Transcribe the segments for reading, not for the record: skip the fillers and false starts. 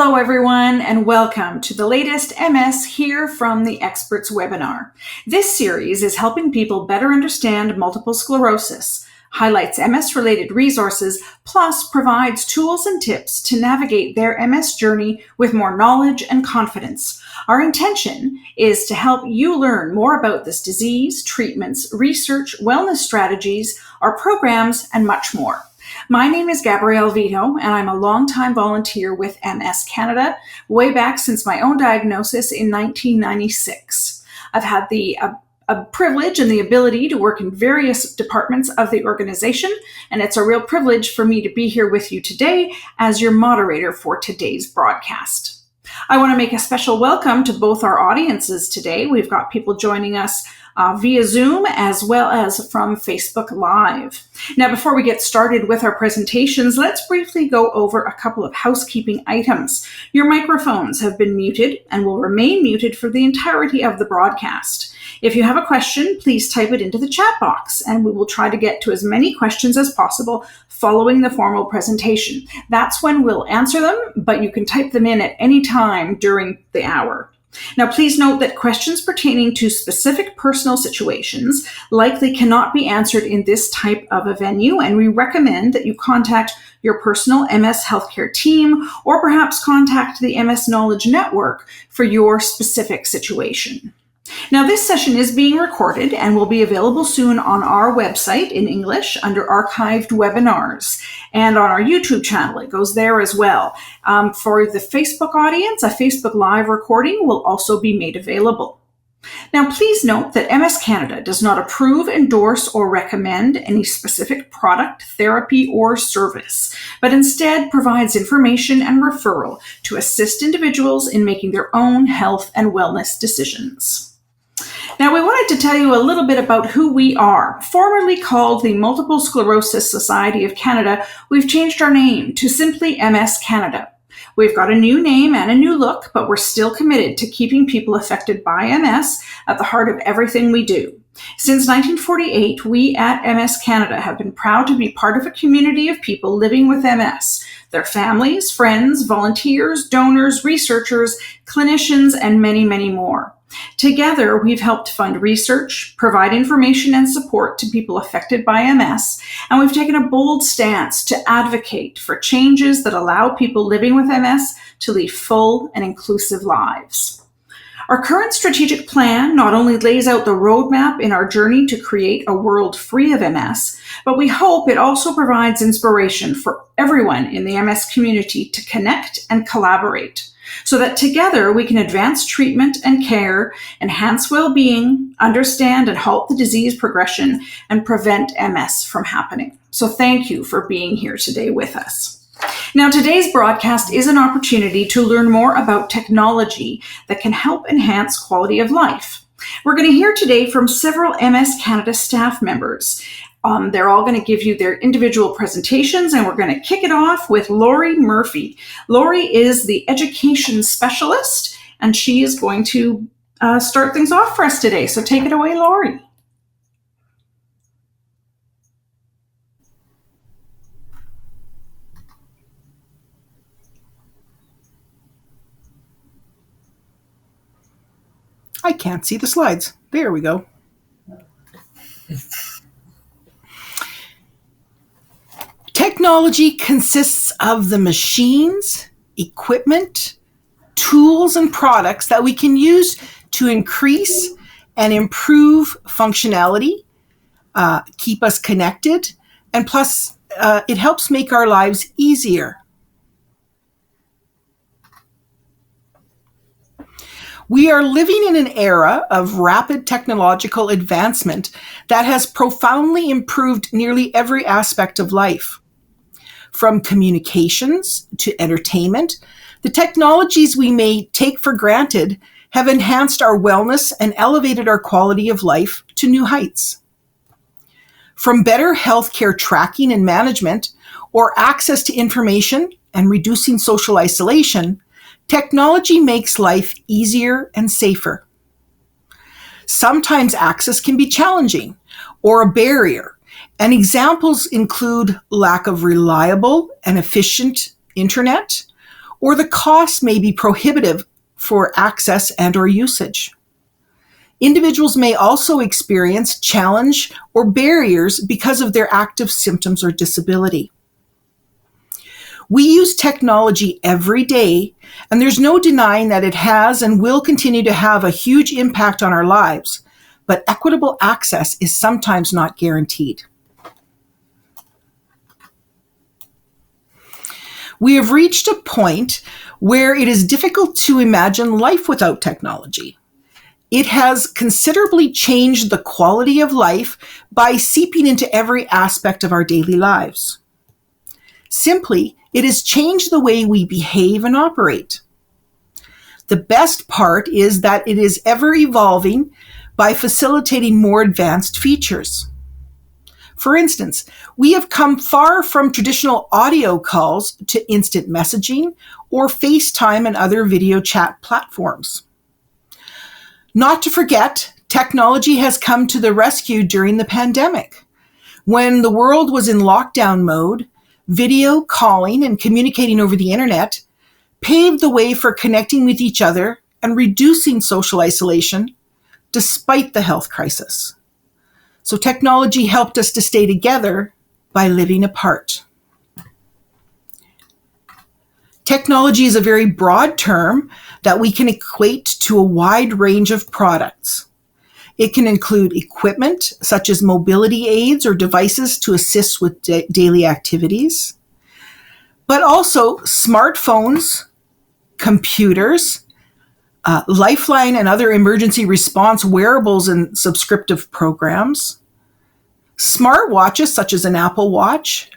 Hello, everyone, and welcome to the latest MS Hear from the Experts webinar. This series is helping people better understand multiple sclerosis, highlights MS-related resources, plus provides tools and tips to navigate their MS journey with more knowledge and confidence. Our intention is to help you learn more about this disease, treatments, research, wellness strategies, our programs, and much more. My name is Gabrielle Vito, and I'm a longtime volunteer with MS Canada, way back since my own diagnosis in 1996. I've had the privilege and the ability to work in various departments of the organization, and it's a real privilege for me to be here with you today as your moderator for today's broadcast. I want to make a special welcome to both our audiences today. We've got people joining us via Zoom as well as from Facebook Live. Now, before we get started with our presentations, let's briefly go over a couple of housekeeping items. Your microphones have been muted and will remain muted for the entirety of the broadcast. If you have a question, please type it into the chat box, and we will try to get to as many questions as possible following the formal presentation. That's when we'll answer them, but you can type them in at any time during the hour. Now, please note that questions pertaining to specific personal situations likely cannot be answered in this type of a venue, and we recommend that you contact your personal MS healthcare team or perhaps contact the MS Knowledge Network for your specific situation. Now, this session is being recorded and will be available soon on our website in English under archived webinars and on our YouTube channel. It goes there as well. For the Facebook audience, a Facebook Live recording will also be made available. Now, please note that MS Canada does not approve, endorse, or recommend any specific product, therapy, or service, but instead provides information and referral to assist individuals in making their own health and wellness decisions. Now, we wanted to tell you a little bit about who we are. Formerly called the Multiple Sclerosis Society of Canada, we've changed our name to simply MS Canada. We've got a new name and a new look, but we're still committed to keeping people affected by MS at the heart of everything we do. Since 1948, we at MS Canada have been proud to be part of a community of people living with MS, their families, friends, volunteers, donors, researchers, clinicians, and many, many more. Together, we've helped fund research, provide information and support to people affected by MS, and we've taken a bold stance to advocate for changes that allow people living with MS to lead full and inclusive lives. Our current strategic plan not only lays out the roadmap in our journey to create a world free of MS, but we hope it also provides inspiration for everyone in the MS community to connect and collaborate, so that together we can advance treatment and care, enhance well-being, understand and halt the disease progression, and prevent MS from happening. So thank you for being here today with us. Now, today's broadcast is an opportunity to learn more about technology that can help enhance quality of life. We're going to hear today from several MS Canada staff members. They're all going to give you their individual presentations, and we're going to kick it off with Lori Murphy. Lori is the education specialist, and she is going to start things off for us today. So take it away, Lori. I can't see the slides. There we go. Technology consists of the machines, equipment, tools, and products that we can use to increase and improve functionality, keep us connected, and plus it helps make our lives easier. We are living in an era of rapid technological advancement that has profoundly improved nearly every aspect of life. From communications to entertainment, the technologies we may take for granted have enhanced our wellness and elevated our quality of life to new heights. From better healthcare tracking and management, or access to information and reducing social isolation, technology makes life easier and safer. Sometimes access can be challenging or a barrier, and examples include lack of reliable and efficient internet, or the cost may be prohibitive for access and or usage. Individuals may also experience challenge or barriers because of their active symptoms or disability. We use technology every day, and there's no denying that it has and will continue to have a huge impact on our lives, but equitable access is sometimes not guaranteed. We have reached a point where it is difficult to imagine life without technology. It has considerably changed the quality of life by seeping into every aspect of our daily lives. Simply, it has changed the way we behave and operate. The best part is that it is ever evolving by facilitating more advanced features. For instance, we have come far from traditional audio calls to instant messaging or FaceTime and other video chat platforms. Not to forget, technology has come to the rescue during the pandemic. When the world was in lockdown mode, video calling and communicating over the internet paved the way for connecting with each other and reducing social isolation despite the health crisis. So technology helped us to stay together by living apart. Technology is a very broad term that we can equate to a wide range of products. It can include equipment such as mobility aids or devices to assist with daily activities, but also smartphones, computers, Lifeline and other emergency response wearables and subscriptive programs, smartwatches such as an Apple Watch,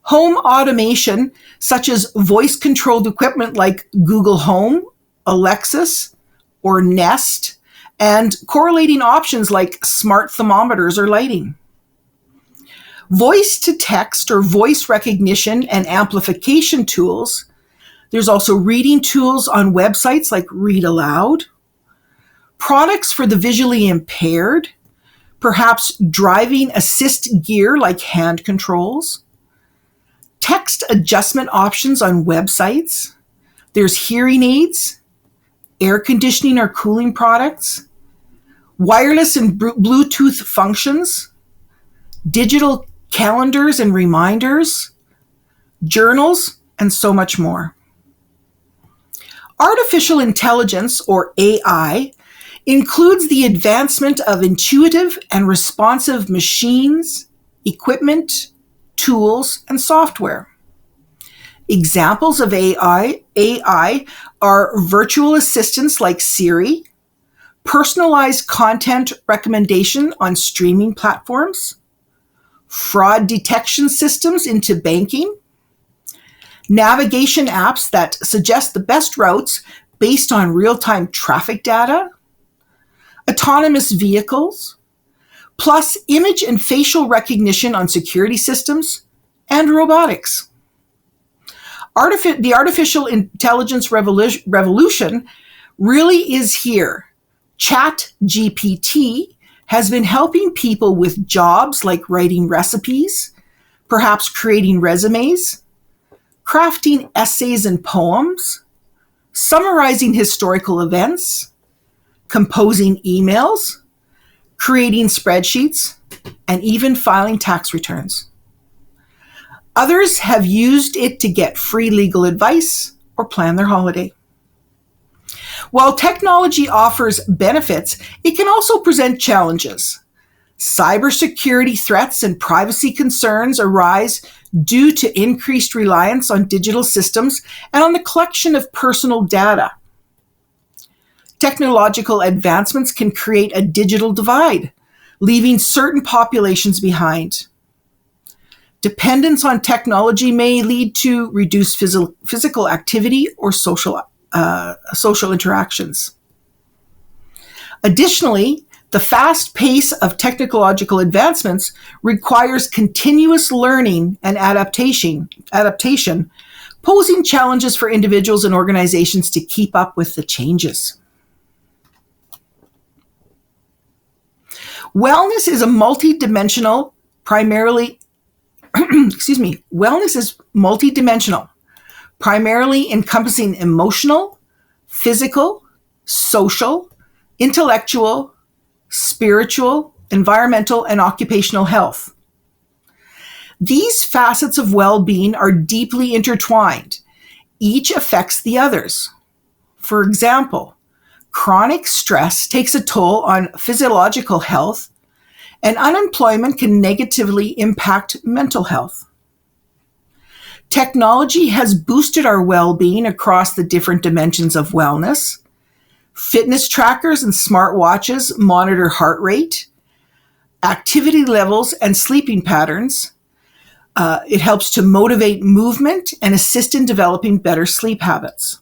home automation such as voice-controlled equipment like Google Home, Alexis, or Nest, and correlating options like smart thermometers or lighting. Voice-to-text or voice recognition and amplification tools. There's also reading tools on websites like Read Aloud. Products for the visually impaired, perhaps driving assist gear like hand controls. Text adjustment options on websites. There's hearing aids, air conditioning or cooling products, wireless and Bluetooth functions, digital calendars and reminders, journals, and so much more. Artificial intelligence, or AI, includes the advancement of intuitive and responsive machines, equipment, tools, and software. Examples of AI are virtual assistants like Siri, personalized content recommendation on streaming platforms, fraud detection systems into banking, navigation apps that suggest the best routes based on real-time traffic data, autonomous vehicles, plus image and facial recognition on security systems, and robotics. The artificial intelligence revolution really is here. ChatGPT has been helping people with jobs like writing recipes, perhaps creating resumes, crafting essays and poems, summarizing historical events, composing emails, creating spreadsheets, and even filing tax returns. Others have used it to get free legal advice or plan their holiday. While technology offers benefits, it can also present challenges. Cybersecurity threats and privacy concerns arise due to increased reliance on digital systems and on the collection of personal data. Technological advancements can create a digital divide, leaving certain populations behind. Dependence on technology may lead to reduced physical activity or social interactions. Additionally, the fast pace of technological advancements requires continuous learning and adaptation, posing challenges for individuals and organizations to keep up with the changes. Wellness is a wellness is multidimensional, primarily encompassing emotional, physical, social, intellectual, spiritual, environmental, and occupational health. These facets of well-being are deeply intertwined. Each affects the others. For example, chronic stress takes a toll on physiological health, and unemployment can negatively impact mental health. Technology has boosted our well-being across the different dimensions of wellness. Fitness trackers and smartwatches monitor heart rate, activity levels, and sleeping patterns. It helps to motivate movement and assist in developing better sleep habits.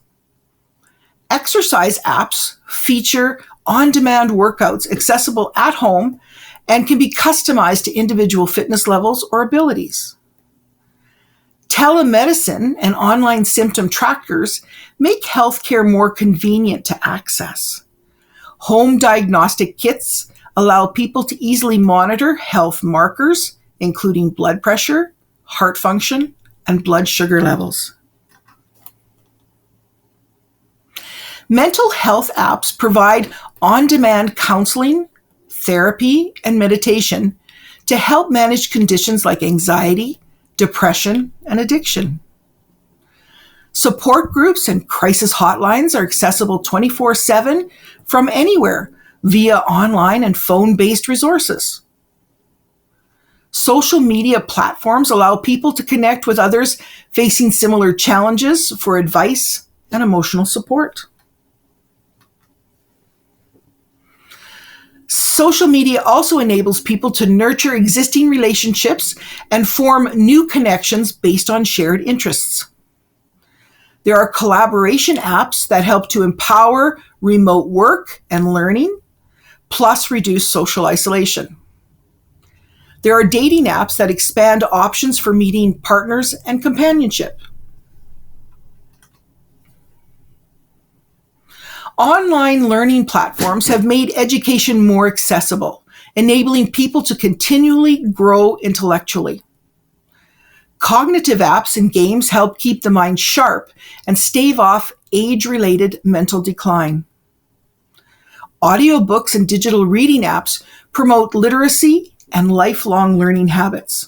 Exercise apps feature on-demand workouts accessible at home and can be customized to individual fitness levels or abilities. Telemedicine and online symptom trackers make healthcare more convenient to access. Home diagnostic kits allow people to easily monitor health markers, including blood pressure, heart function, and blood sugar levels. Mental health apps provide on-demand counseling, therapy, and meditation to help manage conditions like anxiety, depression, and addiction. Support groups and crisis hotlines are accessible 24/7 from anywhere via online and phone-based resources. Social media platforms allow people to connect with others facing similar challenges for advice and emotional support. Social media also enables people to nurture existing relationships and form new connections based on shared interests. There are collaboration apps that help to empower remote work and learning, plus reduce social isolation. There are dating apps that expand options for meeting partners and companionship. Online learning platforms have made education more accessible, enabling people to continually grow intellectually. Cognitive apps and games help keep the mind sharp and stave off age-related mental decline. Audiobooks and digital reading apps promote literacy and lifelong learning habits.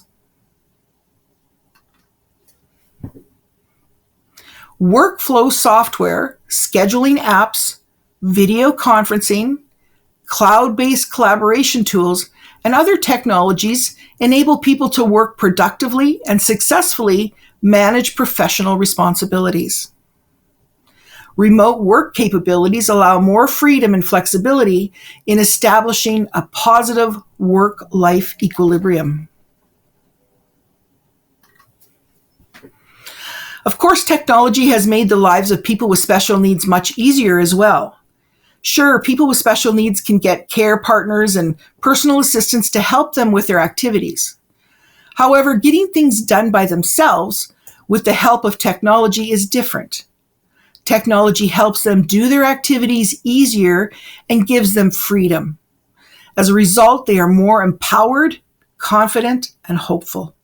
Workflow software, scheduling apps, video conferencing, cloud-based collaboration tools, and other technologies enable people to work productively and successfully manage professional responsibilities. Remote work capabilities allow more freedom and flexibility in establishing a positive work-life equilibrium. Of course, technology has made the lives of people with special needs much easier as well. Sure, people with special needs can get care partners and personal assistants to help them with their activities. However, getting things done by themselves with the help of technology is different. Technology helps them do their activities easier and gives them freedom. As a result, they are more empowered, confident, and hopeful.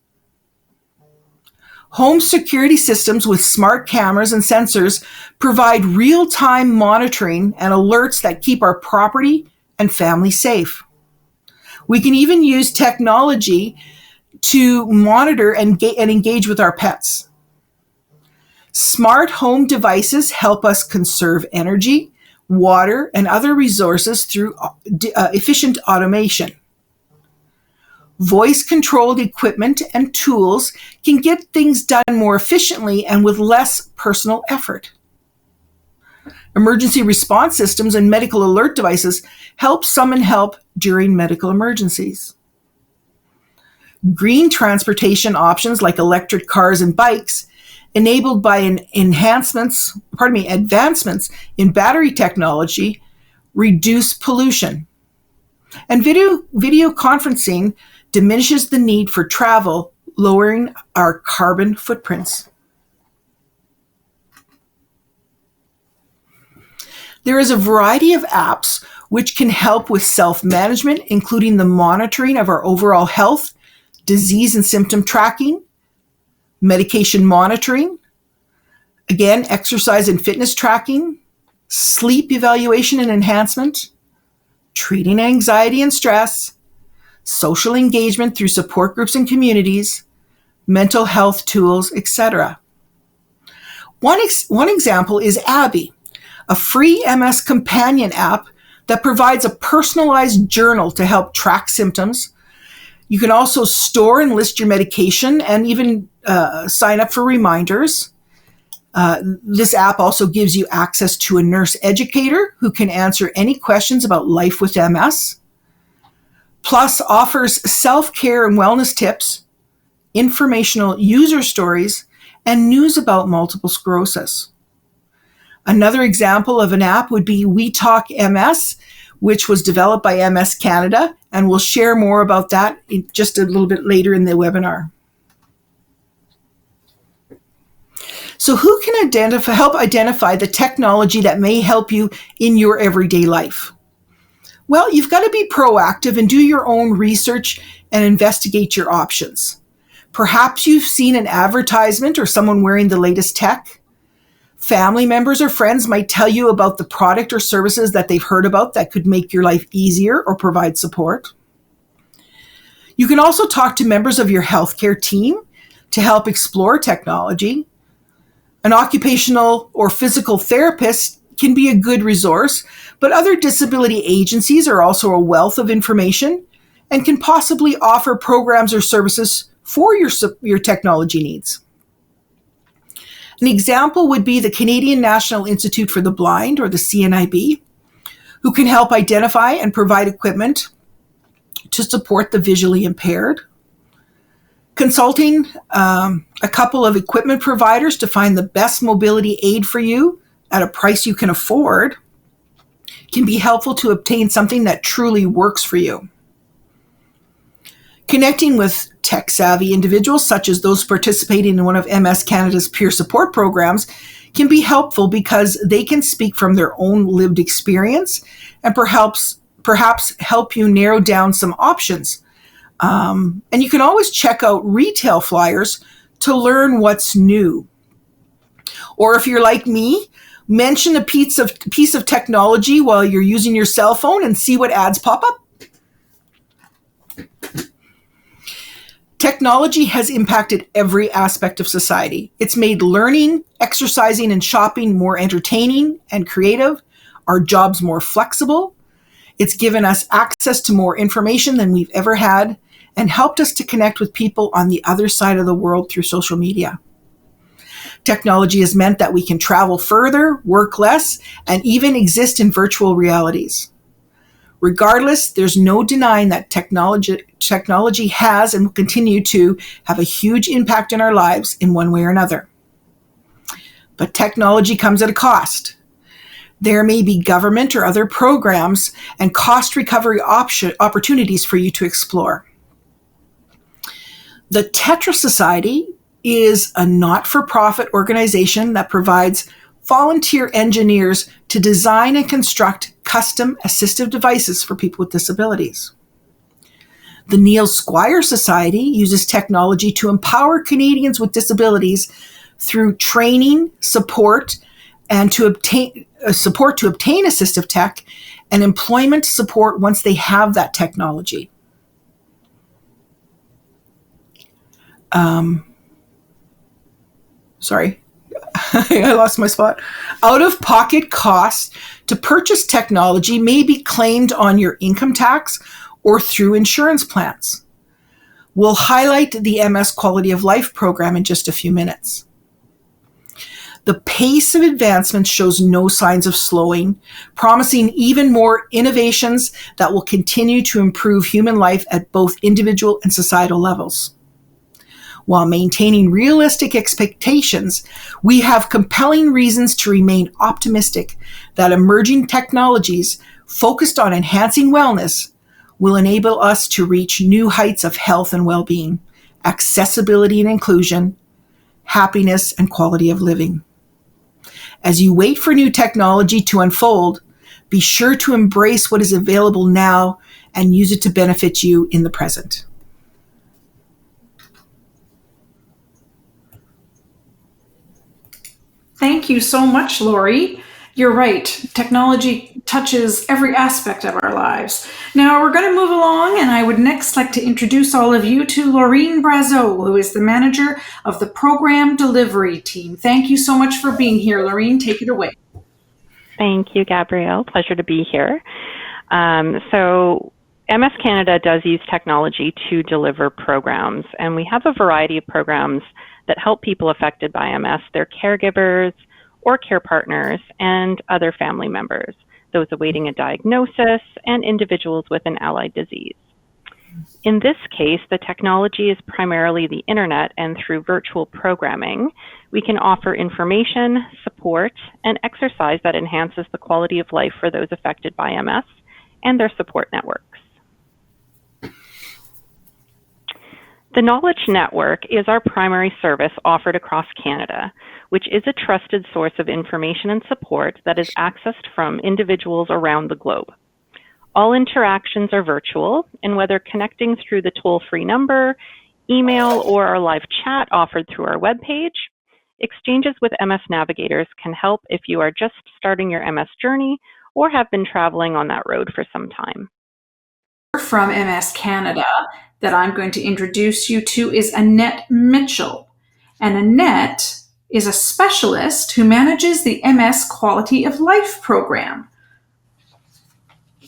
Home security systems with smart cameras and sensors provide real-time monitoring and alerts that keep our property and family safe. We can even use technology to monitor and engage with our pets. Smart home devices help us conserve energy, water, and other resources through efficient automation. Voice-controlled equipment and tools can get things done more efficiently and with less personal effort. Emergency response systems and medical alert devices help summon help during medical emergencies. Green transportation options like electric cars and bikes, enabled by advancements in battery technology, reduce pollution. And video conferencing diminishes the need for travel, lowering our carbon footprints. There is a variety of apps which can help with self-management, including the monitoring of our overall health, disease and symptom tracking, medication monitoring, Again, exercise and fitness tracking, sleep evaluation and enhancement, treating anxiety and stress, social engagement through support groups and communities, mental health tools, etc. One example is Abby, a free MS companion app that provides a personalized journal to help track symptoms. You can also store and list your medication and even sign up for reminders. This app also gives you access to a nurse educator who can answer any questions about life with MS, plus offers self-care and wellness tips, informational user stories, and news about multiple sclerosis. Another example of an app would be We Talk MS, which was developed by MS Canada, and we'll share more about that just a little bit later in the webinar. So who can help identify the technology that may help you in your everyday life? Well, you've got to be proactive and do your own research and investigate your options. Perhaps you've seen an advertisement or someone wearing the latest tech. Family members or friends might tell you about the product or services that they've heard about that could make your life easier or provide support. You can also talk to members of your healthcare team to help explore technology. An occupational or physical therapist can be a good resource, but other disability agencies are also a wealth of information and can possibly offer programs or services for your technology needs. An example would be the Canadian National Institute for the Blind, or the CNIB, who can help identify and provide equipment to support the visually impaired. Consulting a couple of equipment providers to find the best mobility aid for you at a price you can afford can be helpful to obtain something that truly works for you. Connecting with tech-savvy individuals, such as those participating in one of MS Canada's peer support programs, can be helpful because they can speak from their own lived experience and perhaps help you narrow down some options. And you can always check out retail flyers to learn what's new. Or if you're like me, mention a piece of technology while you're using your cell phone and see what ads pop up. Technology has impacted every aspect of society. It's made learning, exercising, and shopping more entertaining and creative, our jobs more flexible. It's given us access to more information than we've ever had, and helped us to connect with people on the other side of the world through social media. Technology has meant that we can travel further, work less, and even exist in virtual realities. Regardless, there's no denying that technology has and will continue to have a huge impact in our lives in one way or another. But technology comes at a cost. There may be government or other programs and cost recovery opportunities for you to explore. The Tetra Society is a not-for-profit organization that provides volunteer engineers to design and construct custom assistive devices for people with disabilities. The Neil Squire Society uses technology to empower Canadians with disabilities through training, support, and to obtain assistive tech, and employment support once they have that technology. Sorry, I lost my spot. Out-of-pocket costs to purchase technology may be claimed on your income tax or through insurance plans. We'll highlight the MS Quality of Life program in just a few minutes. The pace of advancement shows no signs of slowing, promising even more innovations that will continue to improve human life at both individual and societal levels. While maintaining realistic expectations, we have compelling reasons to remain optimistic that emerging technologies focused on enhancing wellness will enable us to reach new heights of health and well-being, accessibility and inclusion, happiness and quality of living. As you wait for new technology to unfold, be sure to embrace what is available now and use it to benefit you in the present. Thank you so much, Lori. You're right. Technology touches every aspect of our lives. Now we're going to move along, and I would next like to introduce all of you to Laureen Brazeau, who is the manager of the program delivery team. Thank you so much for being here, Laureen. Take it away. Thank you, Gabrielle. Pleasure to be here. So MS Canada does use technology to deliver programs, and we have a variety of programs that help people affected by MS, their caregivers or care partners, and other family members, those awaiting a diagnosis, and individuals with an allied disease. In this case, the technology is primarily the internet, and through virtual programming, we can offer information, support, and exercise that enhances the quality of life for those affected by MS and their support networks. The Knowledge Network is our primary service offered across Canada, which is a trusted source of information and support that is accessed from individuals around the globe. All interactions are virtual, and whether connecting through the toll-free number, email, or our live chat offered through our webpage, exchanges with MS navigators can help if you are just starting your MS journey or have been traveling on that road for some time. From MS Canada that I'm going to introduce you to is Annette Mitchell. And Annette is a specialist who manages the MS Quality of Life program.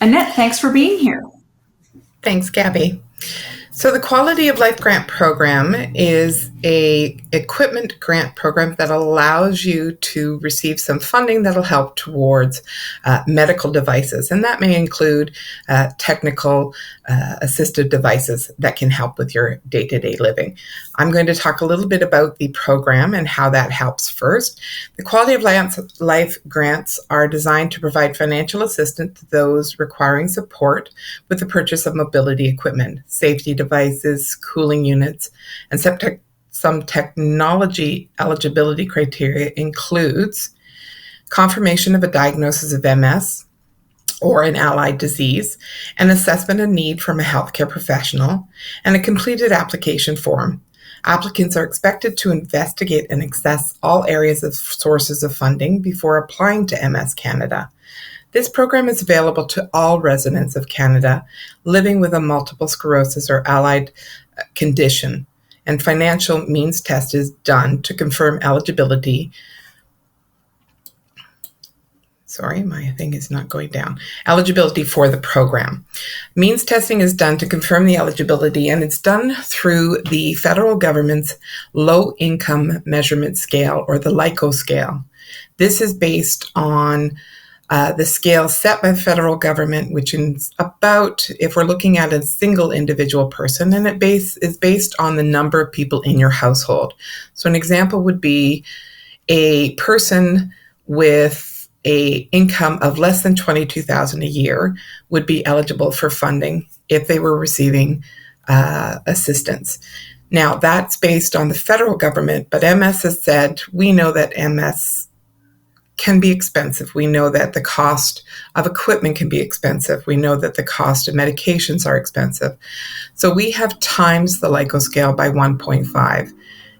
Annette, thanks for being here. Thanks, Gabby. So the Quality of Life Grant Program is a equipment grant program that allows you to receive some funding that'll help towards medical devices. And that may include technical assistive devices that can help with your day-to-day living. I'm going to talk a little bit about the program and how that helps first. The Quality of Life grants are designed to provide financial assistance to those requiring support with the purchase of mobility equipment, safety devices, cooling units, and some technology eligibility criteria includes confirmation of a diagnosis of MS or an allied disease, an assessment of need from a healthcare professional, and a completed application form. Applicants are expected to investigate and assess all areas of sources of funding before applying to MS Canada. This program is available to all residents of Canada living with a multiple sclerosis or allied condition, and financial means test is done to confirm eligibility. Sorry, my thing is not going down. Eligibility for the program. Means testing is done to confirm the eligibility, and it's done through the federal government's Low Income Measurement Scale, or the LICO scale. This is based on the scale set by the federal government, which is about, if we're looking at a single individual person, and it is based on the number of people in your household. So an example would be a person with a income of less than $22,000 a year would be eligible for funding if they were receiving assistance. Now, that's based on the federal government, but MS has said, we know that MS can be expensive. We know that the cost of equipment can be expensive. We know that the cost of medications are expensive. So we have times the LICO scale by 1.5,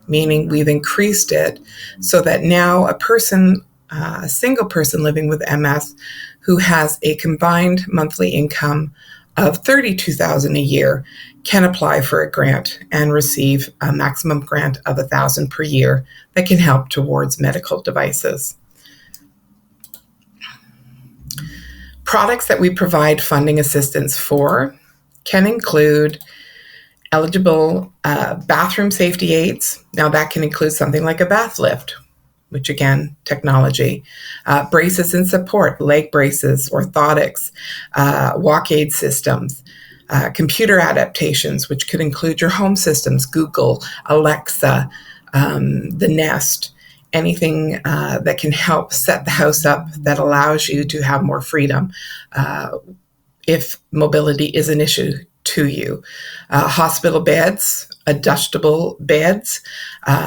meaning we've increased it so that now a single person living with MS who has a combined monthly income of $32,000 a year can apply for a grant and receive a maximum grant of $1,000 per year that can help towards medical devices. Products that we provide funding assistance for can include eligible bathroom safety aids. Now that can include something like a bath lift, which again, technology, braces and support, leg braces, orthotics, walk aid systems, computer adaptations, which could include your home systems, Google, Alexa, the Nest, anything that can help set the house up that allows you to have more freedom if mobility is an issue to you. Hospital beds, adjustable beds,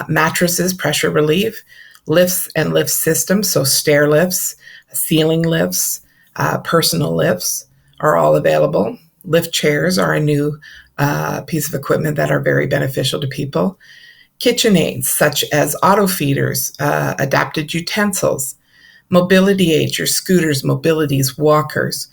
mattresses, pressure relief, lifts and lift systems, so stair lifts, ceiling lifts, personal lifts are all available. Lift chairs are a new piece of equipment that are very beneficial to people. kitchen aids such as auto feeders, adapted utensils, mobility aids, your scooters, mobilities, walkers,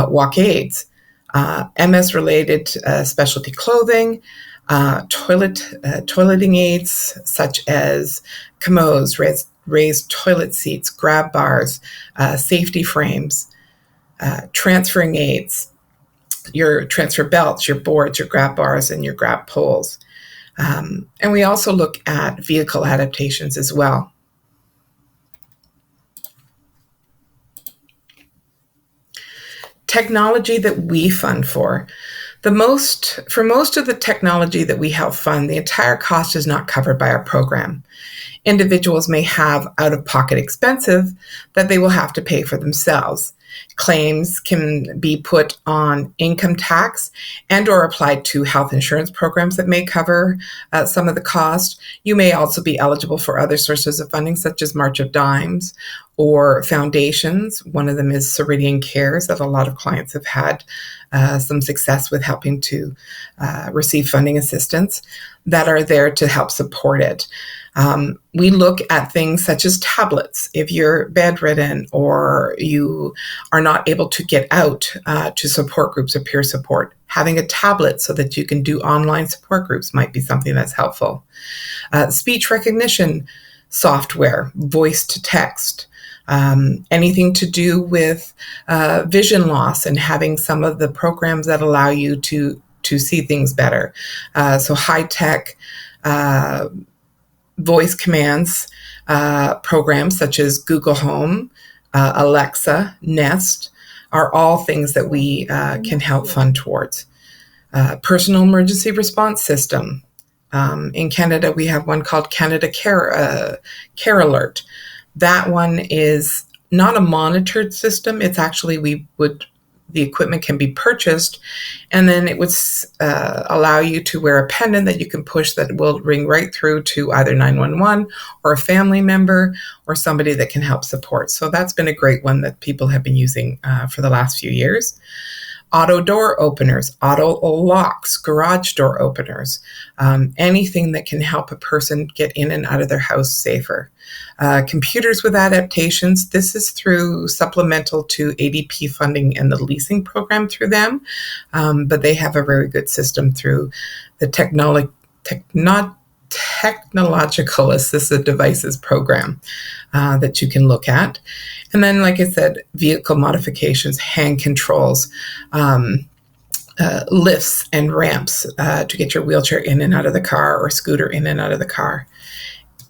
walk aids, MS-related specialty clothing, toileting aids such as commodes, raised toilet seats, grab bars, safety frames, transferring aids, your transfer belts, your boards, your grab bars, and your grab poles. And we also look at vehicle adaptations as well. Technology that we fund for. Most of the technology that we help fund, the entire cost is not covered by our program. Individuals may have out-of-pocket expenses that they will have to pay for themselves. Claims can be put on income tax and or applied to health insurance programs that may cover some of the cost. You may also be eligible for other sources of funding such as March of Dimes or foundations. One of them is Ceridian Cares that a lot of clients have had some success with helping to receive funding assistance that are there to help support it. We look at things such as tablets. If you're bedridden or you are not able to get out to support groups or peer support, having a tablet so that you can do online support groups might be something that's helpful. Speech recognition software, voice to text, anything to do with vision loss and having some of the programs that allow you to see things better. So high-tech voice commands programs such as Google Home, Alexa, Nest are all things that we can help fund towards. Personal emergency response system. In Canada, we have one called Canada Care Alert. That one is not a monitored system. It's actually, the equipment can be purchased, and then it would allow you to wear a pendant that you can push that will ring right through to either 911 or a family member or somebody that can help support. So that's been a great one that people have been using for the last few years. Auto door openers, auto locks, garage door openers, anything that can help a person get in and out of their house safer. Computers with adaptations, this is through supplemental to ADP funding and the leasing program through them, but they have a very good system through the Technological Assisted Devices program that you can look at. And then, like I said, vehicle modifications, hand controls, lifts and ramps to get your wheelchair in and out of the car or scooter in and out of the car.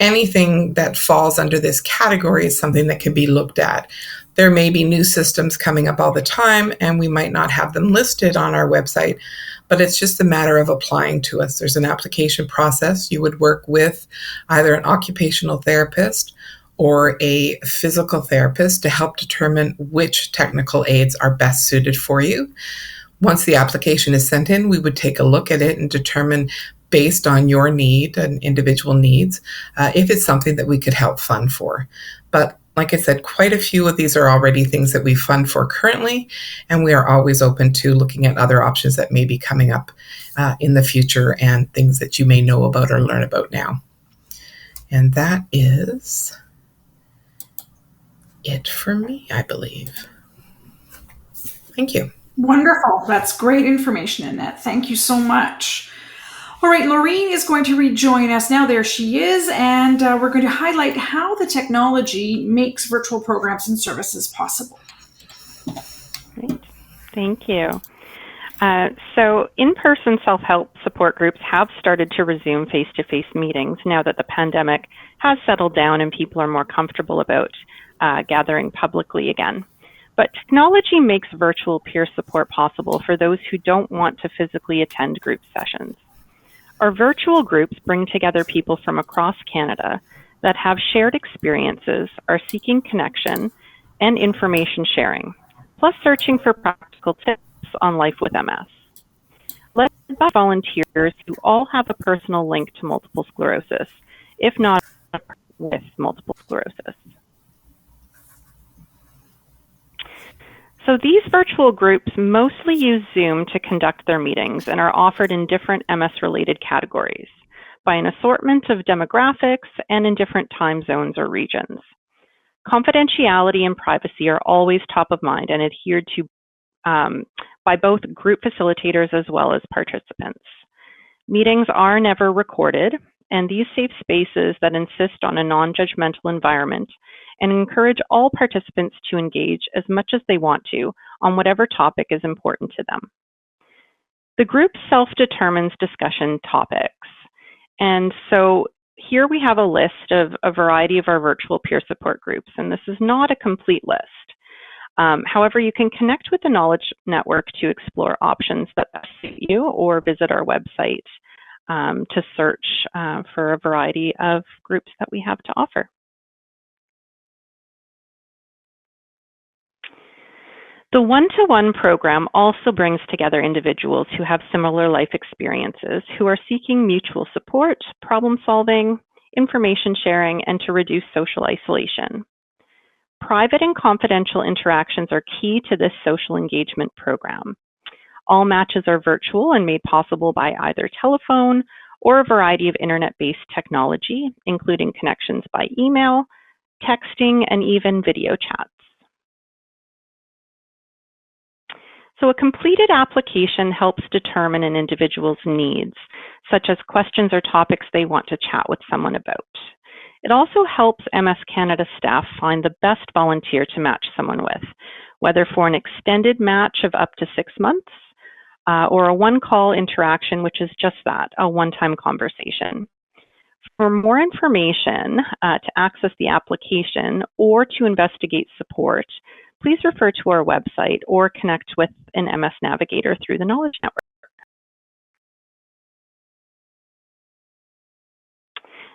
Anything that falls under this category is something that can be looked at. There may be new systems coming up all the time, and we might not have them listed on our website, but it's just a matter of applying to us. There's an application process. You would work with either an occupational therapist or a physical therapist to help determine which technical aids are best suited for you. Once the application is sent in, we would take a look at it and determine, based on your need and individual needs, if it's something that we could help fund for. But like I said, quite a few of these are already things that we fund for currently, and we are always open to looking at other options that may be coming up in the future and things that you may know about or learn about now. And that is it for me, I believe. Thank you. Wonderful. That's great information, Annette. Thank you so much. All right, Laureen is going to rejoin us now. There she is, and we're going to highlight how the technology makes virtual programs and services possible. Great. Thank you. So in-person self-help support groups have started to resume face-to-face meetings now that the pandemic has settled down and people are more comfortable about gathering publicly again. But technology makes virtual peer support possible for those who don't want to physically attend group sessions. Our virtual groups bring together people from across Canada that have shared experiences, are seeking connection and information sharing, plus searching for practical tips on life with MS. Led by volunteers who all have a personal link to multiple sclerosis, if not with multiple sclerosis. So these virtual groups mostly use Zoom to conduct their meetings and are offered in different MS-related categories. by an assortment of demographics and in different time zones or regions. Confidentiality and privacy are always top of mind and adhered to by both group facilitators as well as participants. Meetings are never recorded, and these safe spaces that insist on a non-judgmental environment and encourage all participants to engage as much as they want to on whatever topic is important to them. The group self-determines discussion topics, and so here we have a list of a variety of our virtual peer support groups, and this is not a complete list. However, you can connect with the Knowledge Network to explore options that best suit you, or visit our website to search for a variety of groups that we have to offer. The one-to-one program also brings together individuals who have similar life experiences, who are seeking mutual support, problem solving, information sharing, and to reduce social isolation. Private and confidential interactions are key to this social engagement program. All matches are virtual and made possible by either telephone or a variety of internet-based technology, including connections by email, texting, and even video chats. So a completed application helps determine an individual's needs, such as questions or topics they want to chat with someone about. It also helps MS Canada staff find the best volunteer to match someone with, whether for an extended match of up to 6 months or a one-call interaction, which is just that, a one-time conversation. For more information to access the application or to investigate support, please refer to our website or connect with an MS Navigator through the Knowledge Network.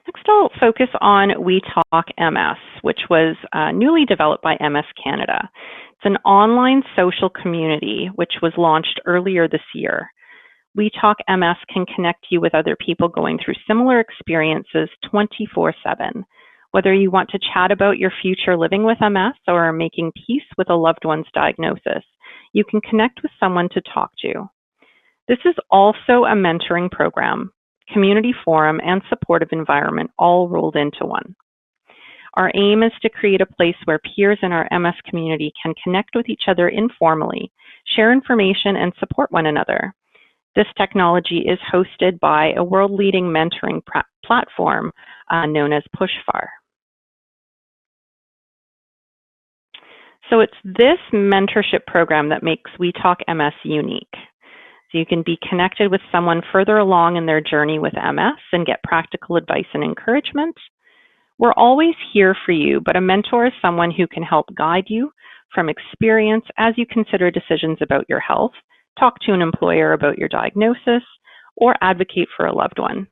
Next, I'll focus on We Talk MS, which was newly developed by MS Canada. It's an online social community which was launched earlier this year. We Talk MS can connect you with other people going through similar experiences 24/7. Whether you want to chat about your future living with MS or making peace with a loved one's diagnosis, you can connect with someone to talk to. This is also a mentoring program, community forum, and supportive environment all rolled into one. Our aim is to create a place where peers in our MS community can connect with each other informally, share information, and support one another. This technology is hosted by a world-leading mentoring platform known as Pushfar. So it's this mentorship program that makes We Talk MS unique. So you can be connected with someone further along in their journey with MS and get practical advice and encouragement. We're always here for you, but a mentor is someone who can help guide you from experience as you consider decisions about your health, talk to an employer about your diagnosis, or advocate for a loved one.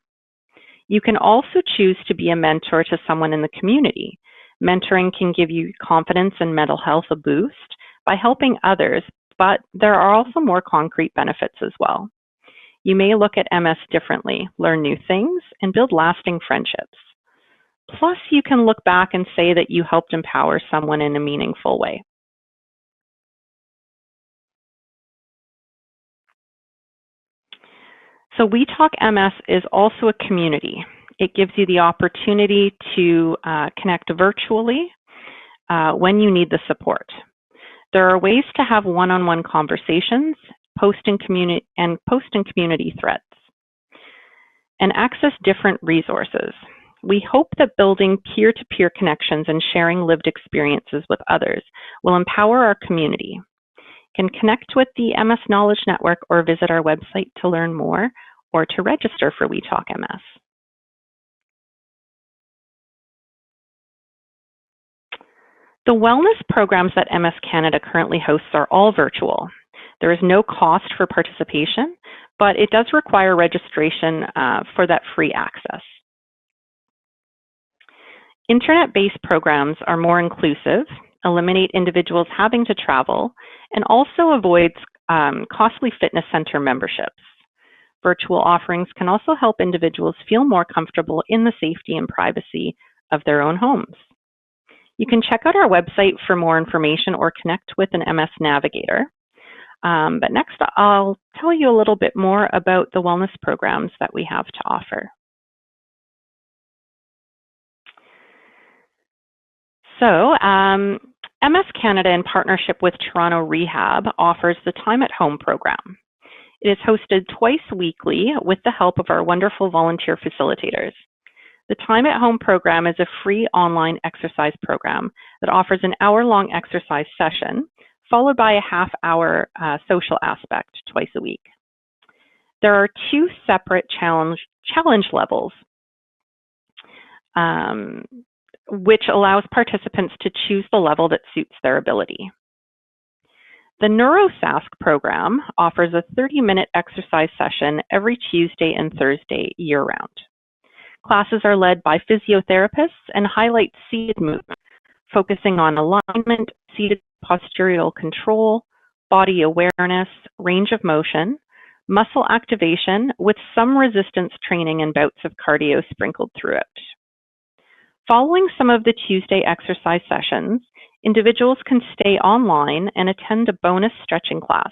You can also choose to be a mentor to someone in the community. Mentoring can give you confidence and mental health a boost by helping others, but there are also more concrete benefits as well. You may look at MS differently, learn new things, and build lasting friendships. Plus, you can look back and say that you helped empower someone in a meaningful way. So We Talk MS is also a community. It gives you the opportunity to connect virtually when you need the support. There are ways to have one-on-one conversations, post in community threads, and access different resources. We hope that building peer-to-peer connections and sharing lived experiences with others will empower our community. You can connect with the MS Knowledge Network or visit our website to learn more or to register for We Talk MS. The wellness programs that MS Canada currently hosts are all virtual. There is no cost for participation, but it does require registration for that free access. Internet-based programs are more inclusive, eliminate individuals having to travel, and also avoids costly fitness center memberships. Virtual offerings can also help individuals feel more comfortable in the safety and privacy of their own homes. You can check out our website for more information or connect with an MS Navigator. But next, I'll tell you a little bit more about the wellness programs that we have to offer. So, MS Canada, in partnership with Toronto Rehab, offers the Time at Home program. It is hosted twice weekly with the help of our wonderful volunteer facilitators. The Time at Home program is a free online exercise program that offers an hour-long exercise session, followed by a half-hour social aspect twice a week. There are two separate challenge levels, which allows participants to choose the level that suits their ability. The NeuroSask program offers a 30-minute exercise session every Tuesday and Thursday year-round. Classes are led by physiotherapists and highlight seated movement, focusing on alignment, seated postural control, body awareness, range of motion, muscle activation, with some resistance training and bouts of cardio sprinkled throughout. Following some of the Tuesday exercise sessions, individuals can stay online and attend a bonus stretching class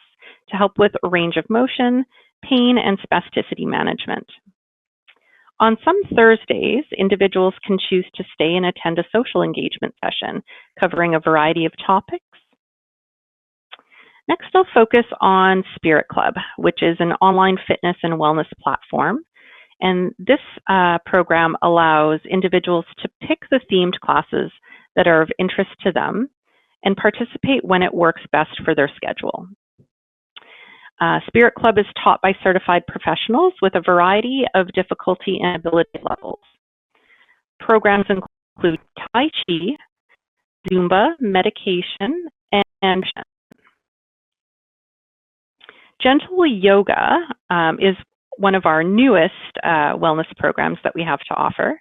to help with range of motion, pain, and spasticity management. On some Thursdays, individuals can choose to stay and attend a social engagement session covering a variety of topics. Next, I'll focus on Spirit Club, which is an online fitness and wellness platform. And this program allows individuals to pick the themed classes that are of interest to them and participate when it works best for their schedule. Spirit Club is taught by certified professionals with a variety of difficulty and ability levels. Programs include Tai Chi, Zumba, medication, and Gentle Yoga is one of our newest wellness programs that we have to offer.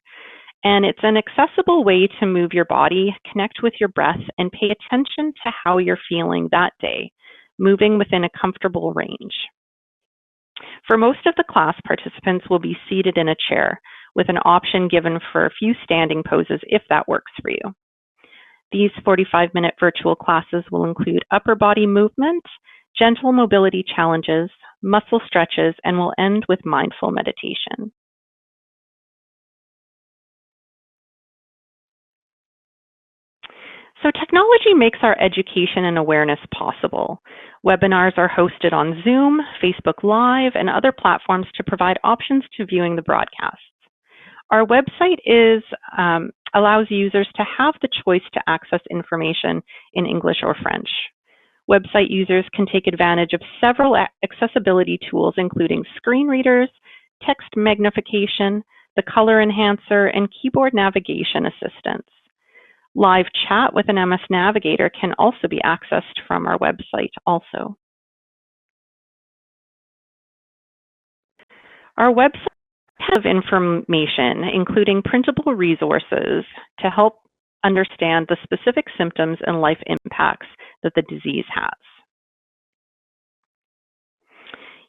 And it's an accessible way to move your body, connect with your breath, and pay attention to how you're feeling that day, moving within a comfortable range. For most of the class, participants will be seated in a chair with an option given for a few standing poses if that works for you. These 45-minute virtual classes will include upper body movement, gentle mobility challenges, muscle stretches, and will end with mindful meditation. So technology makes our education and awareness possible. Webinars are hosted on Zoom, Facebook Live, and other platforms to provide options to viewing the broadcasts. Our website allows users to have the choice to access information in English or French. Website users can take advantage of several accessibility tools, including screen readers, text magnification, the color enhancer, and keyboard navigation assistance. Live chat with an MS Navigator can also be accessed from our website also. Our website has information, including printable resources to help understand the specific symptoms and life impacts that the disease has.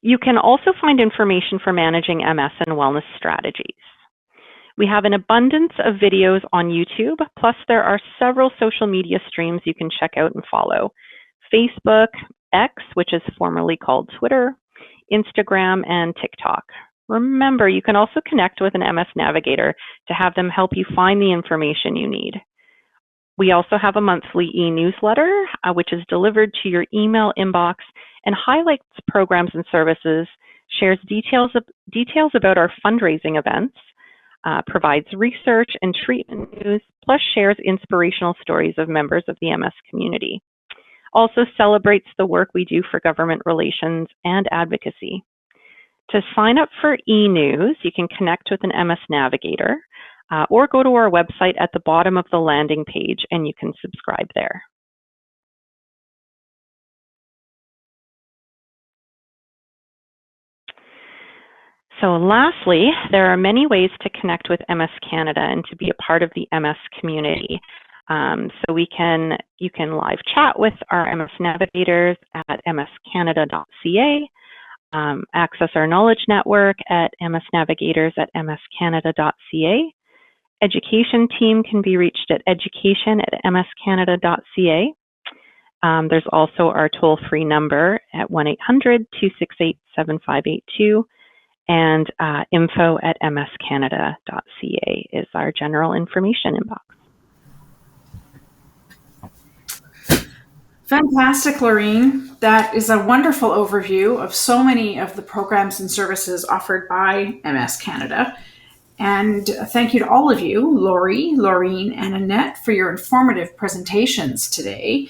You can also find information for managing MS and wellness strategies. We have an abundance of videos on YouTube, plus there are several social media streams you can check out and follow. Facebook, X, which is formerly called Twitter, Instagram, and TikTok. Remember, you can also connect with an MS Navigator to have them help you find the information you need. We also have a monthly e-newsletter, which is delivered to your email inbox and highlights programs and services, shares details about our fundraising events, provides research and treatment news, plus shares inspirational stories of members of the MS community. Also celebrates the work we do for government relations and advocacy. To sign up for e-news, you can connect with an MS Navigator or go to our website at the bottom of the landing page and you can subscribe there. So lastly, there are many ways to connect with MS Canada and to be a part of the MS community. So you can live chat with our MS Navigators at mscanada.ca, access our knowledge network at msnavigators at mscanada.ca. Education team can be reached at education@mscanada.ca. There's also our toll-free number at 1-800-268-7582. And info@mscanada.ca is our general information inbox. Fantastic, Lorene. That is a wonderful overview of so many of the programs and services offered by MS Canada. And thank you to all of you, Lori, Lorene, and Annette, for your informative presentations today.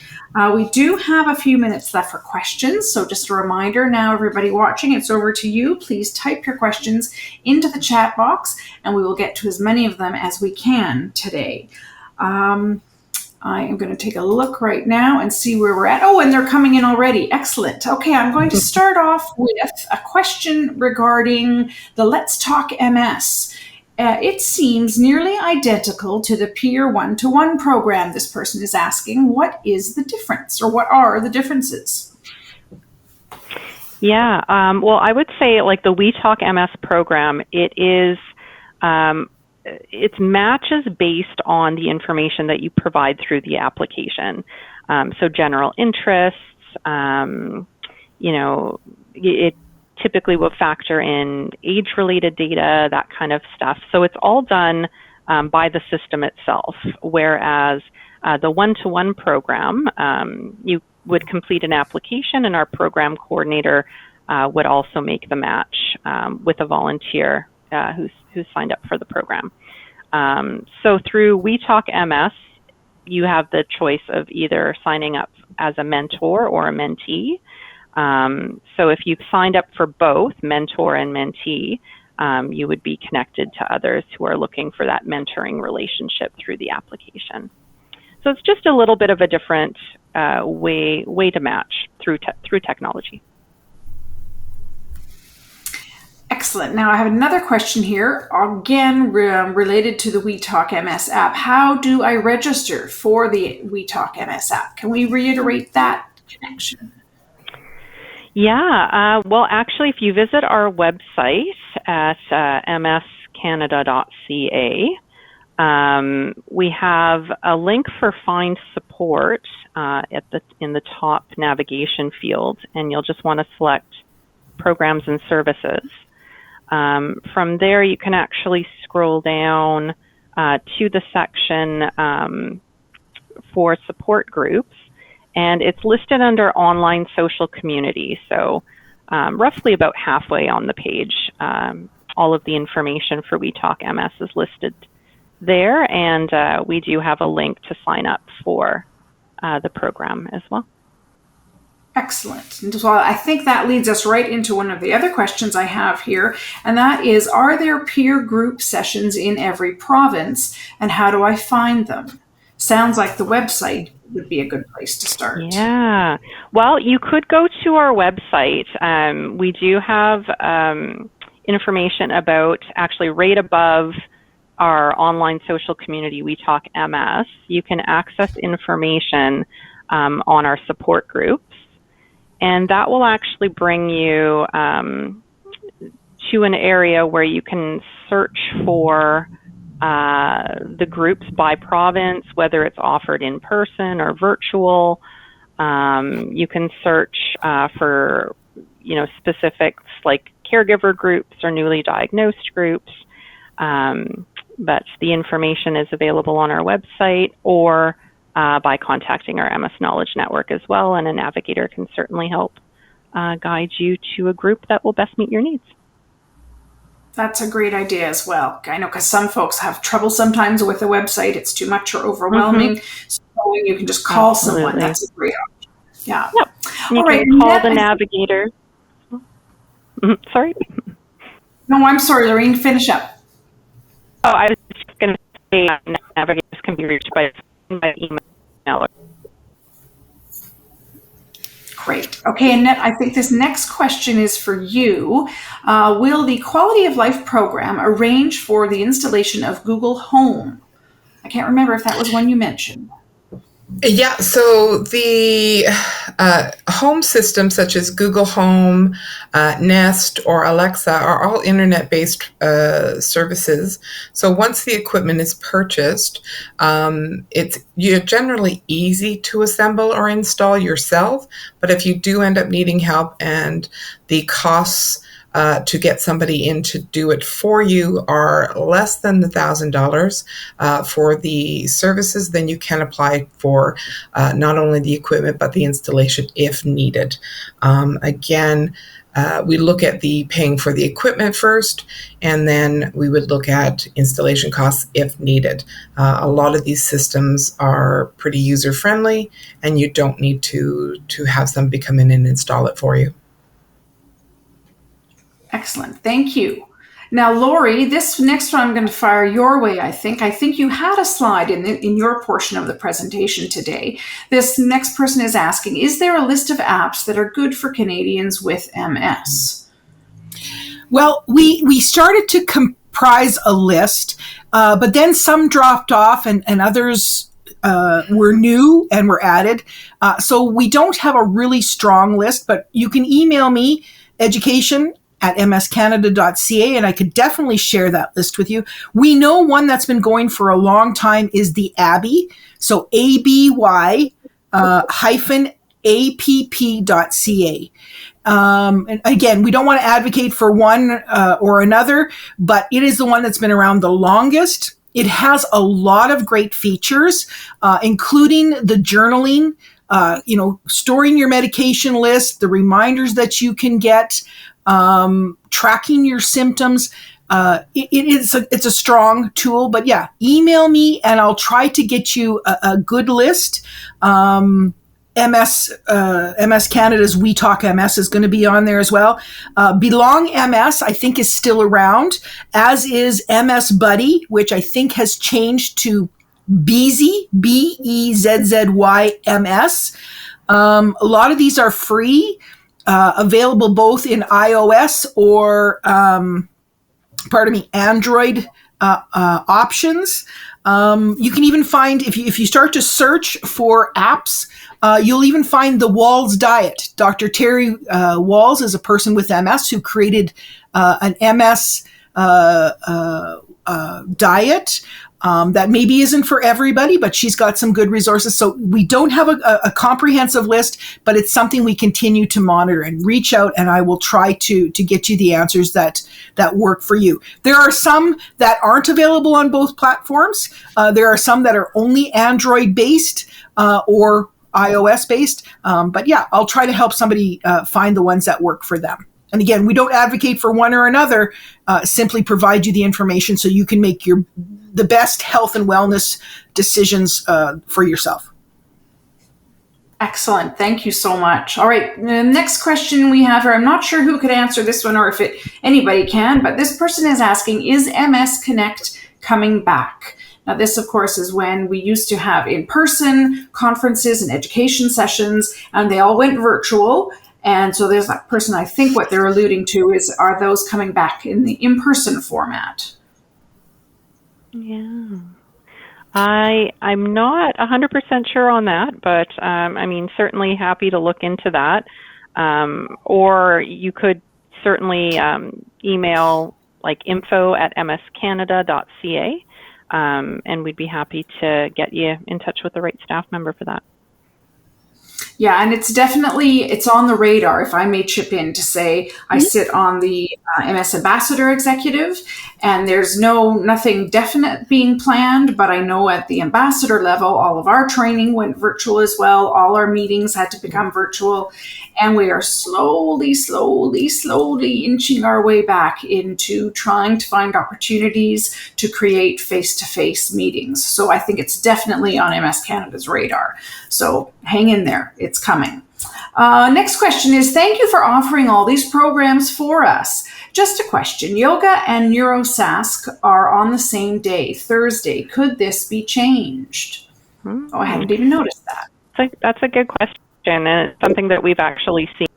We do have a few minutes left for questions. So just a reminder now, everybody watching, it's over to you. Please type your questions into the chat box, and we will get to as many of them as we can today. I am going to take a look right now and see where we're at. Oh, and they're coming in already. Excellent. Okay, I'm going to start off with a question regarding the Let's Talk MS. It seems nearly identical to the peer one-to-one program. This person is asking, what is the difference, or what are the differences? Yeah, well, I would say like the We Talk MS program, it's matches based on the information that you provide through the application. So general interests, it typically will factor in age-related data, that kind of stuff. So it's all done by the system itself, whereas the one-to-one program, you would complete an application and our program coordinator would also make the match with a volunteer who's signed up for the program. So through We Talk MS, you have the choice of either signing up as a mentor or a mentee. So if you've signed up for both mentor and mentee, you would be connected to others who are looking for that mentoring relationship through the application. So it's just a little bit of a different way to match through technology. Excellent. Now I have another question here, again related to the We Talk MS app. How do I register for the We Talk MS app? Can we reiterate that connection? Yeah, well, actually, if you visit our website at mscanada.ca, we have a link for Find Support in the top navigation field, and you'll just want to select Programs and Services. From there, you can actually scroll down to the section for support groups, and it's listed under Online Social Community. So roughly about halfway on the page, all of the information for We Talk MS is listed there, and we do have a link to sign up for the program as well. Excellent. And so I think that leads us right into one of the other questions I have here, and that is, are there peer group sessions in every province, and how do I find them? Sounds like the website would be a good place to start. Yeah. Well, you could go to our website. We do have information about, actually right above our online social community, We Talk MS. You can access information on our support groups. And that will actually bring you to an area where you can search for the groups by province, whether it's offered in person or virtual. You can search for, specifics like caregiver groups or newly diagnosed groups. But the information is available on our website or by contacting our MS Knowledge Network as well, and a navigator can certainly help guide you to a group that will best meet your needs. That's a great idea as well. I know, because some folks have trouble sometimes with the website. It's too much or overwhelming. Mm-hmm. So you can just call Absolutely. someone. That's a great option. Yeah. Yep. You can call the navigator. Sorry? No, I'm sorry, Lorene. Finish up. Oh, I was just going to say navigators can be reached by email. Great. Okay, Annette, I think this next question is for you. Will the Quality of Life program arrange for the installation of Google Home? I can't remember if that was one you mentioned. Yeah, so the home systems such as Google Home, Nest, or Alexa are all internet-based services. So once the equipment is purchased, you're generally easy to assemble or install yourself. But if you do end up needing help and the costs to get somebody in to do it for you are less than $1,000 for the services, then you can apply for not only the equipment but the installation if needed. Again, we look at the paying for the equipment first, and then we would look at installation costs if needed. A lot of these systems are pretty user-friendly, and you don't need to have somebody come in and install it for you. Excellent. Thank you. Now, Lori, this next one I'm going to fire your way, I think. I think you had a slide in your portion of the presentation today. This next person is asking, is there a list of apps that are good for Canadians with MS? Well, we started to comprise a list, but then some dropped off and others were new and were added. So we don't have a really strong list, but you can email me, education@mscanada.ca, and I could definitely share that list with you. We know one that's been going for a long time is the ABY, so ABY hyphen app.ca. And again, we don't want to advocate for one or another, but it is the one that's been around the longest. It has a lot of great features, including the journaling, storing your medication list, the reminders that you can get, tracking your symptoms. It's a strong tool, but yeah, email me and I'll try to get you a good list. MS Canada's We Talk MS is going to be on there as well. Belong MS, I think, is still around, as is MS Buddy, which I think has changed to Beezy, BEZZY-MS. A lot of these are free, available both in iOS or, Android options. You can even find, if you start to search for apps, you'll even find the Walls Diet. Dr. Terry Walls is a person with MS who created an MS diet that maybe isn't for everybody, but she's got some good resources. So we don't have a comprehensive list, but it's something we continue to monitor and reach out, and I will try to get you the answers that work for you. There are some that aren't available on both platforms. There are some that are only Android based or iOS based. But yeah, I'll try to help somebody find the ones that work for them. And again, we don't advocate for one or another, simply provide you the information so you can make the best health and wellness decisions for yourself. Excellent. Thank you so much. All right. The next question we have here, I'm not sure who could answer this one or if anybody can, but this person is asking, is MS Connect coming back? Now, this, of course, is when we used to have in-person conferences and education sessions, and they all went virtual. And so there's that person, I think what they're alluding to is, are those coming back in the in-person format? Yeah. I'm not 100% sure on that, but certainly happy to look into that. Or you could certainly email info@mscanada.ca, and we'd be happy to get you in touch with the right staff member for that. Yeah, and it's on the radar, if I may chip in to say, I sit on the MS Ambassador Executive, and there's nothing definite being planned, but I know at the ambassador level, all of our training went virtual as well. All our meetings had to become virtual, and we are slowly inching our way back into trying to find opportunities to create face-to-face meetings. So I think it's definitely on MS Canada's radar. So hang in there. It's coming. Next question is, thank you for offering all these programs for us. Just a question. Yoga and NeuroSask are on the same day, Thursday. Could this be changed? Oh, I hadn't even noticed that. That's a good question, and it's something that we've actually seen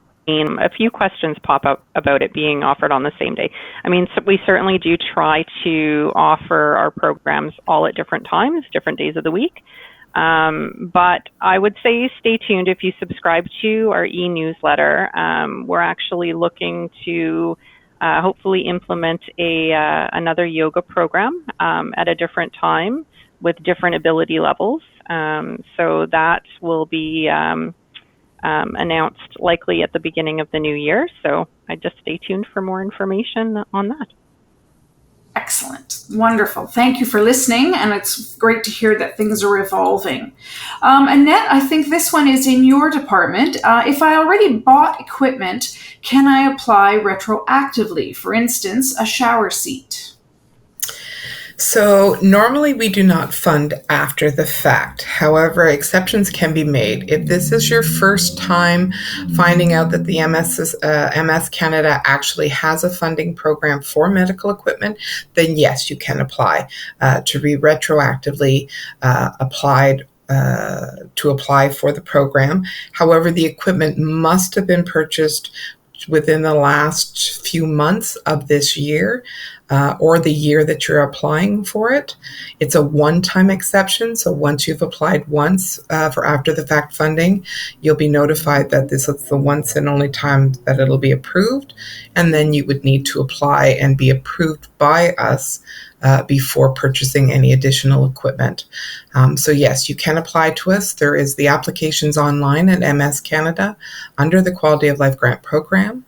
a few questions pop up about it being offered on the same day. So we certainly do try to offer our programs all at different times, different days of the week. But I would say stay tuned if you subscribe to our e-newsletter. We're actually looking to hopefully implement another yoga program at a different time with different ability levels. So that will be announced likely at the beginning of the new year. So I just stay tuned for more information on that. Excellent. Wonderful. Thank you for listening, and it's great to hear that things are evolving. Annette, I think this one is in your department. If I already bought equipment, can I apply retroactively? For instance, a shower seat. So normally we do not fund after the fact. However, exceptions can be made. If this is your first time finding out that the MS Canada actually has a funding program for medical equipment, then yes, you can apply to be retroactively applied to apply for the program. However, the equipment must have been purchased within the last few months of this year or the year that you're applying for it. It's a one-time exception. So once you've applied once for after-the-fact funding, you'll be notified that this is the once and only time that it'll be approved. And then you would need to apply and be approved by us before purchasing any additional equipment. So yes, you can apply to us. There is the applications online at MS Canada under the Quality of Life Grant Program.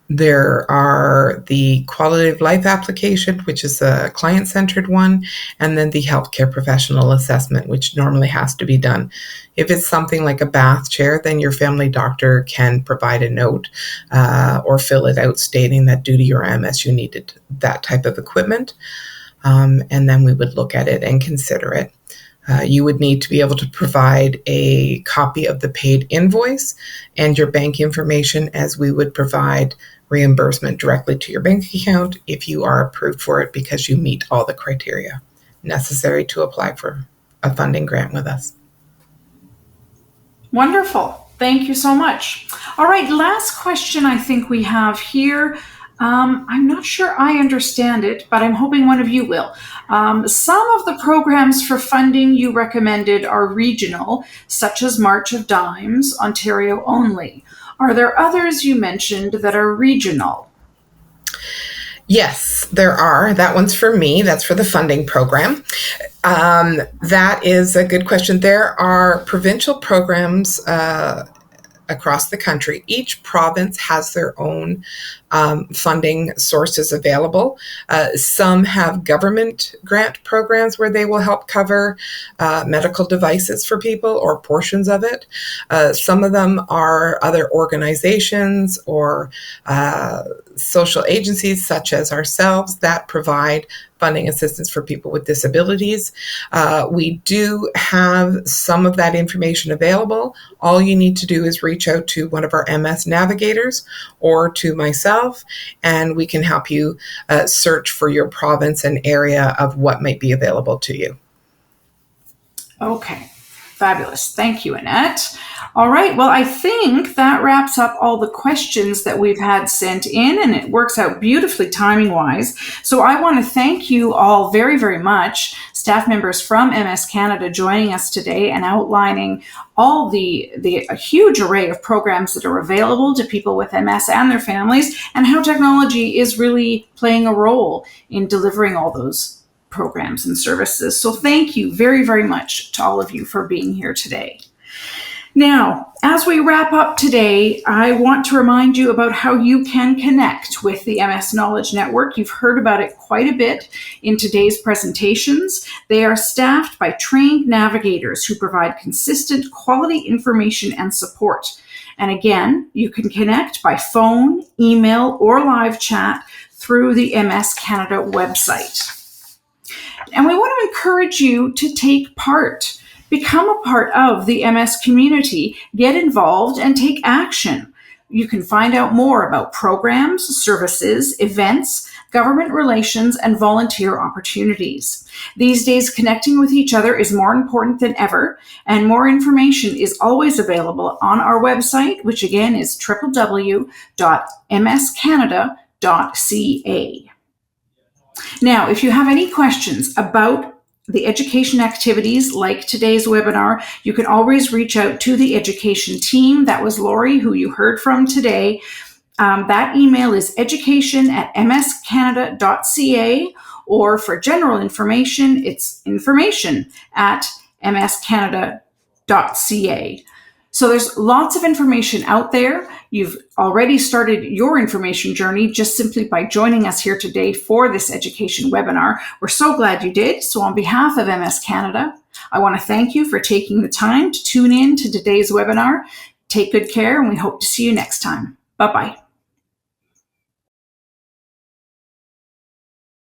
There are the Quality of Life application, which is a client-centered one, and then the healthcare professional assessment, which normally has to be done. If it's something like a bath chair, then your family doctor can provide a note or fill it out stating that due to your MS, you needed that type of equipment. And then we would look at it and consider it. You would need to be able to provide a copy of the paid invoice and your bank information, as we would provide reimbursement directly to your bank account if you are approved for it because you meet all the criteria necessary to apply for a funding grant with us. Wonderful. Thank you so much. All right, last question I think we have here. I'm not sure I understand it, but I'm hoping one of you will. Some of the programs for funding you recommended are regional, such as March of Dimes, Ontario only. Are there others you mentioned that are regional? Yes, there are. That one's for me. That's for the funding program. That is a good question. There are provincial programs across the country. Each province has their own funding sources available. Some have government grant programs where they will help cover medical devices for people or portions of it. Some of them are other organizations or social agencies such as ourselves that provide funding assistance for people with disabilities. We do have some of that information available. All you need to do is reach out to one of our MS navigators or to myself, and we can help you search for your province and area of what might be available to you. Okay, fabulous. Thank you, Annette. All right, well, I think that wraps up all the questions that we've had sent in, and it works out beautifully timing-wise. So I want to thank you all very, very much, staff members from MS Canada joining us today and outlining all the huge array of programs that are available to people with MS and their families, and how technology is really playing a role in delivering all those programs and services. So thank you very, very much to all of you for being here today. Now, as we wrap up today, I want to remind you about how you can connect with the MS Knowledge Network. You've heard about it quite a bit in today's presentations. They are staffed by trained navigators who provide consistent quality information and support. And again, you can connect by phone, email, or live chat through the MS Canada website. And we want to encourage you to take part. Become a part of the MS community, get involved, and take action. You can find out more about programs, services, events, government relations, and volunteer opportunities. These days, connecting with each other is more important than ever, and more information is always available on our website, which again is www.mscanada.ca. Now, if you have any questions about the education activities like today's webinar, you can always reach out to the education team. That was Lori, who you heard from today. That email is education@mscanada.ca, or for general information, it's information@mscanada.ca. So there's lots of information out there. You've already started your information journey just simply by joining us here today for this education webinar. We're so glad you did. So on behalf of MS Canada, I want to thank you for taking the time to tune in to today's webinar. Take good care, and we hope to see you next time. Bye-bye.